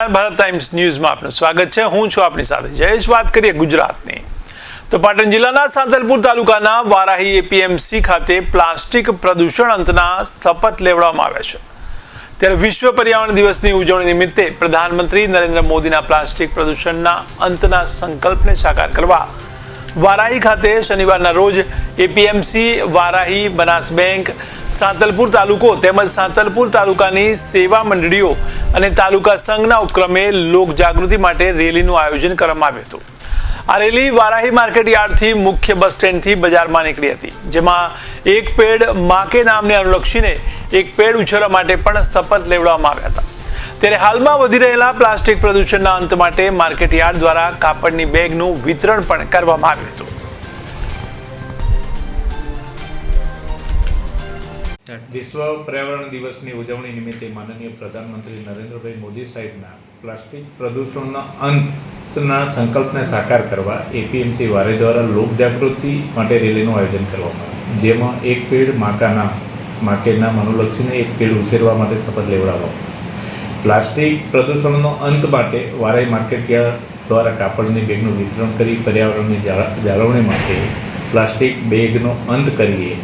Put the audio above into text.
Bharat times ન્યૂઝમાં આપનું સ્વાગત છે। હું છું આપની સાથે જયેશ। વાત કરીએ ગુજરાતની તો પાટણ જિલ્લાના સાંતલપુર તાલુકાના વારાહી એપીએમસી ખાતે પ્લાસ્ટિક પ્રદૂષણ અંતના શપથ લેવડાવવામાં આવ્યા છે। ત્યારે વિશ્વ પર્યાવરણ દિવસની ઉજવણી નિમિત્તે પ્રધાનમંત્રી નરેન્દ્ર મોદીના પ્લાસ્ટિક પ્રદૂષણના અંતના સંકલ્પને સાકાર કરવા વારાહી ખાતે શનિવારના રોજ એપીએમસી વારાહી બનાસ બેંક સાંતલપુર તાલુકો તેમજ સાંતલપુર તાલુકાની સેવા મંડળીઓ અને તાલુકા સંઘના ઉપક્રમે લોક જાગૃતિ માટે રેલીનું આયોજન કરવામાં આવ્યું હતું। આ રેલી વારાહી માર્કેટ યાર્ડથી મુખ્ય બસ સ્ટેન્ડથી બજારમાં નીકળી હતી, જેમાં એક પેડ માકે નામને અનુલક્ષીને એક પેડ ઉછેરવા માટે પણ શપથ લેવડાવવામાં આવ્યા હતા। ત્યારે હાલમાં વધી રહેલા પ્લાસ્ટિક પ્રદૂષણના અંત માટે માર્કેટ યાર્ડ દ્વારા કાપડની બેગનું વિતરણ પણ કરવામાં આવ્યું હતું। વિશ્વ પર્યાવરણ દિવસની ઉજવણી નિમિત્તે માનનીય પ્રધાનમંત્રી નરેન્દ્રભાઈ મોદી સાહેબના પ્લાસ્ટિક પ્રદૂષણના અંતના સંકલ્પને સાકાર કરવા એપીએમસી વારાહી દ્વારા લોક જાગૃતિ માટે રેલીનું આયોજન કરવામાં આવ્યું, જેમાં એક પેડ માકે નામ અનુલક્ષીને એક પેડ ઉછેરવા માટે શપથ લેવડાવવામાં। પ્લાસ્ટિક પ્રદૂષણનો અંત માટે વારાહી માર્કેટયાર્ડ દ્વારા કાપડની બેગનું વિતરણ કરી પર્યાવરણની જાળવણી માટે પ્લાસ્ટિક બેગનો અંત કરીએ